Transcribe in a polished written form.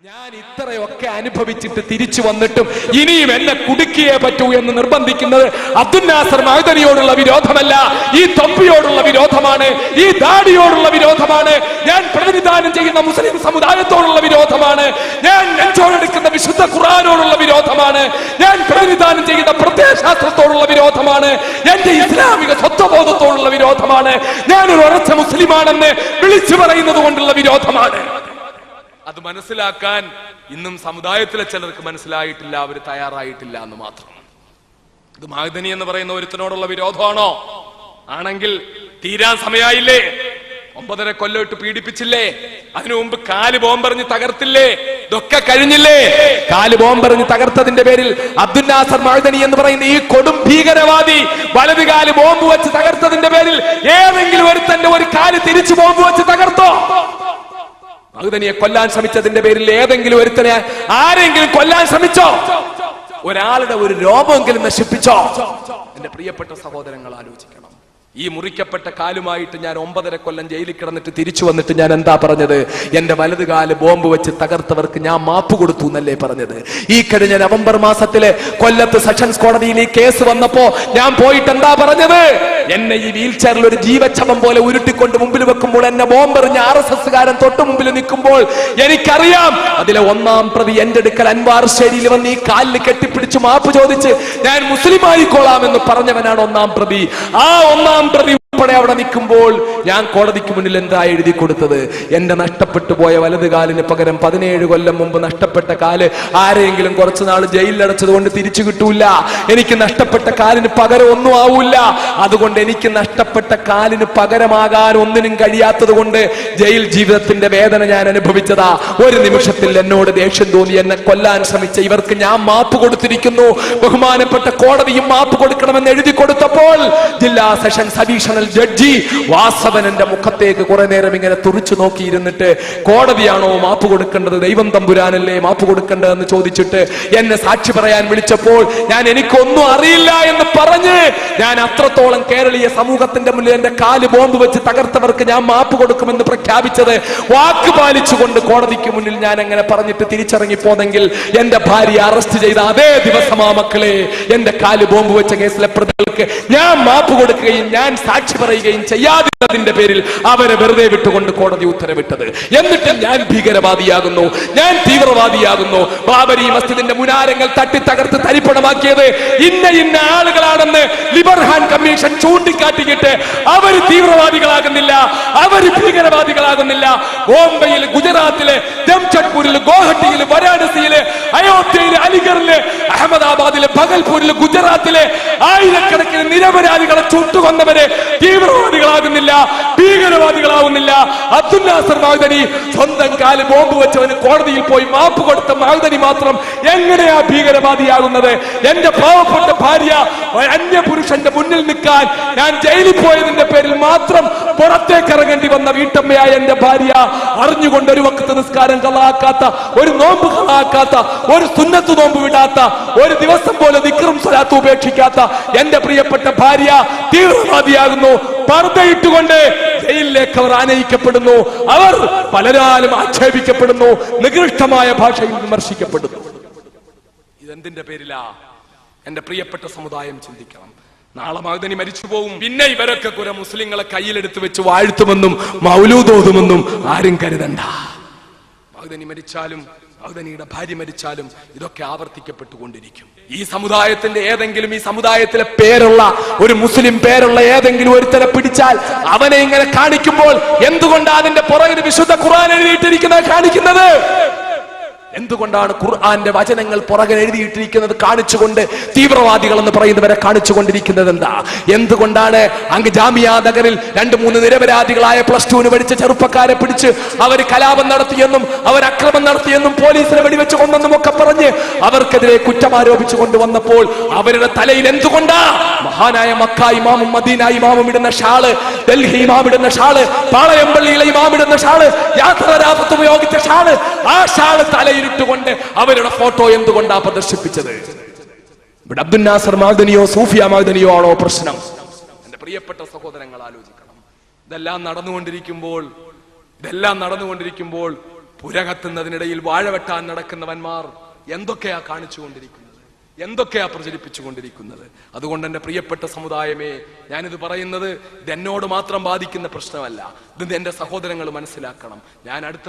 ഞാൻ ഇത്രയൊക്കെ അനുഭവിച്ചിട്ട് തിരിച്ചു വന്നിട്ടും ഇനിയും എന്നെ കുടുക്കിയേ പറ്റൂ എന്ന് നിർബന്ധിക്കുന്നത് അബ്ദുൽ നാസർ മഅ്ദനിയോടുള്ള വിരോധമല്ല, ഈ തൊപ്പിയോടുള്ള വിരോധമാണ്, ഈ ദാടിയോടുള്ള വിരോധമാണ്, ഞാൻ പ്രതിനിധാനം ചെയ്യുന്ന മുസ്ലിം സമുദായത്തോടുള്ള വിരോധമാണ്, ഞാൻ നെഞ്ചോടെടുക്കുന്ന വിശുദ്ധ ഖുർആനോടുള്ള വിരോധമാണ്, ഞാൻ പ്രതിനിധാനം ചെയ്യുന്ന പ്രത്യയശാസ്ത്രത്തോടുള്ള വിരോധമാണ്, എന്റെ ഇസ്ലാമിക സ്വത്വബോധത്തോടുള്ള വിരോധമാണ്, ഞാനൊരു ഉറച്ച മുസ്ലിമാണെന്ന് വിളിച്ചു പറയുന്നത് കൊണ്ടുള്ള വിരോധമാണ്. അത് മനസ്സിലാക്കാൻ ഇന്നും സമുദായത്തിലെ ചിലർക്ക് മനസ്സിലായിട്ടില്ല, അവർ തയ്യാറായിട്ടില്ല എന്ന് മാത്രം. ഇത് മഅ്ദനി എന്ന് പറയുന്ന ഒരുത്തനോടുള്ള വിരോധമാണോ? ആണെങ്കിൽ തീരാൻ സമയായില്ലേ? 9.5 കൊല്ലം ഇട്ട് പീഡിപ്പിച്ചില്ലേ? അതിനു മുമ്പ് കാല് ബോംബെറിഞ്ഞ് തകർത്തില്ലേ? ഇതൊക്കെ കഴിഞ്ഞില്ലേ? കാല് ബോംബെറിഞ്ഞ് തകർത്തതിന്റെ പേരിൽ അബ്ദുൽ നാസർ മഅ്ദനി എന്ന് പറയുന്ന ഈ കൊടും ഭീകരവാദി വലത് കാല് ബോംബ് വെച്ച് തകർത്തതിന്റെ പേരിൽ ഏതെങ്കിലും ഒരുത്തന്റെ ഒരു കാല് തിരിച്ചു ബോംബ് വെച്ച് തകർത്തോ? മഅ്ദനിയെ കൊല്ലാൻ ശ്രമിച്ചതിന്റെ പേരിൽ ഏതെങ്കിലും ഒരുത്തനെ ആരെങ്കിലും കൊല്ലാൻ ശ്രമിച്ചോ? ഒരാളുടെ ഒരു രോമമെങ്കിലും നശിപ്പിച്ചോ? എന്റെ പ്രിയപ്പെട്ട സഹോദരങ്ങൾ ആലോചിക്കണം. ഈ മുറിക്കപ്പെട്ട കാലുമായിട്ട് ഞാൻ 9.5 കൊല്ലം ജയിലിൽ കിടന്നിട്ട് തിരിച്ചു വന്നിട്ട് ഞാൻ എന്താ പറഞ്ഞത്? എന്റെ വലത് കാല് ബോംബ് വെച്ച് തകർത്തവർക്ക് ഞാൻ മാപ്പ് കൊടുത്തു എന്നല്ലേ പറഞ്ഞത്? ഈ കഴിഞ്ഞ നവംബർ മാസത്തിലെ കൊല്ലത്ത് സെഷൻസ് കോടതിയിൽ ഈ കേസ് വന്നപ്പോ ഞാൻ പോയിട്ട് എന്താ പറഞ്ഞത്? എന്നെ ഈ വീൽ ചെയറിൽ ഒരു ജീവച്ഛവം പോലെ ഉരുട്ടിക്കൊണ്ട് മുമ്പിൽ വെക്കുമ്പോൾ, എന്നെ ബോംബെറിഞ്ഞ RSS-കാരൻ തൊട്ട് മുമ്പിൽ നിൽക്കുമ്പോൾ എനിക്കറിയാം അതിലെ 1-ാം പ്രതി എന്റെ അടുക്കൽ അൻവാർശ്ശേരിയിൽ വന്ന് ഈ കാലിൽ കെട്ടിപ്പിടിച്ച് മാപ്പ് ചോദിച്ച് ഞാൻ മുസ്ലിം ആയിക്കോളാം എന്ന് പറഞ്ഞവനാണ് 1-ാം പ്രതി. ആ 1-ാം പ്രതി ഉൾപ്പെടെ അവിടെ നിൽക്കുമ്പോൾ ഞാൻ കോടതിക്ക് മുന്നിൽ എന്താ എഴുതി കൊടുത്തത്? എന്റെ നഷ്ടപ്പെട്ടു പോയ വലത് കാലിന് പകരം 17 കൊല്ലം മുമ്പ് നഷ്ടപ്പെട്ട കാല് ആരെങ്കിലും കുറച്ചു നാൾ ജയിലിലടച്ചത് കൊണ്ട് തിരിച്ചു കിട്ടൂല. എനിക്ക് നഷ്ടപ്പെട്ട കാലിന് പകരം ഒന്നും ആവൂല. അതുകൊണ്ട് എനിക്ക് നഷ്ടപ്പെട്ട കാലിന് പകരമാകാൻ ഒന്നിനും കഴിയാത്തത് കൊണ്ട് ജയിൽ ജീവിതത്തിന്റെ വേദന ഞാൻ അനുഭവിച്ചതാ. ഒരു നിമിഷത്തിൽ എന്നോട് ദേഷ്യം തോന്നി എന്നെ കൊല്ലാൻ ശ്രമിച്ച ഇവർക്ക് ഞാൻ മാപ്പ് കൊടുത്തിരിക്കുന്നു. ബഹുമാനപ്പെട്ട കോടതിയും മാപ്പ് കൊടുക്കണമെന്ന് എഴുതി കൊടുത്തപ്പോൾ ജില്ലാ സെഷൻസ് അഡീഷണൽ ജഡ്ജി വാസവൻ എന്റെ മുഖത്തേക്ക് കുറെ നേരം ഇങ്ങനെ തുറിച്ചു നോക്കിയിരുന്നിട്ട്, കോടതിയാണോ മാപ്പ് കൊടുക്കേണ്ടത്, ദൈവം തമ്പുരാനല്ലേ മാപ്പ് കൊടുക്കേണ്ടതെന്ന് ചോദിച്ചിട്ട് എന്നെ സാക്ഷി പറയാൻ വിളിച്ചപ്പോൾ ഞാൻ എനിക്കൊന്നും അറിയില്ല എന്ന് പറഞ്ഞ് ഞാൻ അത്രത്തോളം കേരളീയ സമൂഹത്തിന്റെ മുന്നിൽ എന്റെ കാല് ബോംബ് വെച്ച് തകർത്തവർക്ക് ഞാൻ മാപ്പ് കൊടുക്കുമെന്ന് പ്രഖ്യാപിച്ചത് വാക്ക് പാലിച്ചുകൊണ്ട് കോടതിക്ക് മുന്നിൽ ഞാൻ അങ്ങനെ പറഞ്ഞിട്ട് തിരിച്ചിറങ്ങിപ്പോന്നെങ്കിൽ എന്റെ ഭാര്യ അറസ്റ്റ് ചെയ്ത അതേ ദിവസമാ മക്കളെ എന്റെ കാല് ബോംബ് വെച്ച കേസിലെ പ്രതികൾക്ക് ഞാൻ മാപ്പ് കൊടുക്കുകയും ഞാൻ സാക്ഷി പറയുകയും ചെയ്യാതിരുന്നതിന്റെ പേരിൽ അവരെ വെറുതെ വിട്ടുകൊണ്ട് കോടതി ഉത്തരവിട്ടത്. എന്നിട്ട് ഞാൻ ഭീകരവാദിയാകുന്നു, ഞാൻ തീവ്രവാദിയാകുന്നു. ബാബരി മസ്ജിദിന്റെ മുനാരങ്ങൾ തട്ടി തകർത്ത് തരിപ്പണമാക്കിയത് ഇന്ന ആളുകളാണെന്ന് ലിബർഹാൻ കമ്മീഷൻ ചൂണ്ടിക്കാട്ടിയിട്ട് അവര് തീവ്രവാദികളാകുന്നില്ല, അവര് ഭീകരവാദികളാകുന്നില്ല. ബോംബെയിൽ, ഗുജറാത്തില്, ജംഷഡ്പൂരില്, ഗോഹട്ടിയില്, വാരാണസിയില്, അയോധ്യയില്, അലിഗറില്, അഹമ്മദാബാദില്, ഭഗൽപൂരില്, ഗുജറാത്തിലെ ആയിരക്കണക്കിന് നിരപരാധികളെ ചുട്ടുകൊന്നവര് തീവ്രവാദികളാകുന്നില്ല, ഭീകരവാദികളാവുന്നില്ല. അബ്ദുൽ നാസർ മഅ്ദനി സ്വന്തം കാല് ബോംബ് വെച്ചവന് കോടതിയിൽ പോയി മാപ്പ് കൊടുത്ത മഅ്ദനി മാത്രം എങ്ങനെയാ ഭീകരവാദിയാകുന്നത്? എന്റെ പാവപ്പെട്ട ഭാര്യ അന്യപുരുഷന്റെ മുന്നിൽ നിൽക്കാൻ ഞാൻ ജയിലിൽ പോയതിന്റെ പേരിൽ മാത്രം പുറത്തേക്ക് ഇറങ്ങേണ്ടി വന്ന വീട്ടമ്മയായ എന്റെ ഭാര്യ അറിഞ്ഞുകൊണ്ട് ഒരു വഖ്ത് നിസ്കാരം കളാക്കാത്ത, ഒരു നോമ്പ് കളാക്കാത്ത, ഒരു സുന്നത്ത് നോമ്പ് വിടാത്ത, ഒരു ദിവസം പോലെ ദിക്റും സ്വലാത്തും ഉപേക്ഷിക്കാത്ത എന്റെ പ്രിയപ്പെട്ട ഭാര്യ തീവ്രവാദിയാകുന്നു. പർദ്ദയിട്ടുകൊണ്ട് ജയിലിലേക്ക് അവർ ആനയിക്കപ്പെടുന്നു. അവർ പലരാലും ആക്ഷേപിക്കപ്പെടുന്നു, നികൃഷ്ടമായ ഭാഷയിൽ വിമർശിക്കപ്പെടുന്നു. ഇതെന്തിന്റെ പേരിലാ? എന്റെ പ്രിയപ്പെട്ട സമുദായം ചിന്തിക്കണം. നാളെ മഅ്ദനി മരിച്ചു പോകും. പിന്നെ ഇവരൊക്കെ കുറെ മുസ്ലിങ്ങളെ കയ്യിലെടുത്ത് വെച്ച് വാഴ്ത്തുമെന്നും മൗലൂദോതുമെന്നും ആരും കരുതണ്ട. മഅ്ദനി മരിച്ചാലും മഅ്ദനിയുടെ ഭാര്യ മരിച്ചാലും ഇതൊക്കെ ആവർത്തിക്കപ്പെട്ടുകൊണ്ടിരിക്കും. ഈ സമുദായത്തിന്റെ ഏതെങ്കിലും, ഈ സമുദായത്തിലെ പേരുള്ള ഒരു മുസ്ലിം പേരുള്ള ഏതെങ്കിലും ഒരുത്തനെ പിടിച്ചാൽ അവനെ ഇങ്ങനെ കാണിക്കുമ്പോൾ എന്തുകൊണ്ടാണ് അതിന്റെ പുറകിൽ വിശുദ്ധ ഖുർആൻ എഴുതിയിട്ടിരിക്കുന്നത് കാണിക്കുന്നത്? എന്തുകൊണ്ടാണ് ഖുർആന്റെ വചനങ്ങൾ പുറകെ എഴുതിയിട്ടിരിക്കുന്നത് കാണിച്ചുകൊണ്ട് തീവ്രവാദികൾ എന്ന് പറയുന്നവരെ കാണിച്ചുകൊണ്ടിരിക്കുന്നത്? എന്താ? എന്തുകൊണ്ടാണ് അങ്ങ് ജാമിയ നഗറിൽ 2-3 നിരപരാധികളായ +2 പഠിച്ച ചെറുപ്പക്കാരെ പിടിച്ച് അവർ കലാപം നടത്തിയെന്നും അവർ അക്രമം നടത്തിയെന്നും പോലീസിനെ വെടിവെച്ച് കൊന്നെന്നും ഒക്കെ പറഞ്ഞ് അവർക്കെതിരെ കുറ്റമാരോപിച്ചു കൊണ്ടുവന്നപ്പോൾ അവരുടെ തലയിൽ എന്തുകൊണ്ടാ മഹാനായ മക്ക ഇമാമും മദീന ഇമാമും ഇടുന്ന ഷാള്, ഡൽഹി ഇമാം ഇടുന്ന ഷാള്, പാളയംപള്ളിയിലെ ഇമാം ഇടുന്ന ഷാള്, യാത്രാരാഫത്ത് ഉപയോഗിച്ച ഷാള്, ആ ഷാള് തലയിൽ കൊണ്ട് അവരുടെ ഫോട്ടോ എന്തുകൊണ്ടാ പ്രദർശിപ്പിച്ചത്? ഇവിടെ അബ്ദുൽ നാസർ മഅ്ദനിയോ സൂഫിയ മഅ്ദനിയോ ആണോ പ്രശ്നം? എന്റെ പ്രിയപ്പെട്ട സഹോദരങ്ങൾ ആലോചിക്കണം. ഇതെല്ലാം നടന്നുകൊണ്ടിരിക്കുമ്പോൾ പുരകത്തുന്നതിനിടയിൽ വാഴ വെട്ടാൻ നടക്കുന്നവന്മാർ എന്തൊക്കെയാ കാണിച്ചുകൊണ്ടിരിക്കുന്നത്, എന്തൊക്കെയാ പ്രചരിപ്പിച്ചുകൊണ്ടിരിക്കുന്നത്. അതുകൊണ്ട് എന്റെ പ്രിയപ്പെട്ട സമുദായമേ, ഞാനിത് പറയുന്നത് ഇത് എന്നോട് മാത്രം ബാധിക്കുന്ന പ്രശ്നമല്ല. ഇത് എന്റെ സഹോദരങ്ങൾ മനസ്സിലാക്കണം. ഞാൻ അടുത്ത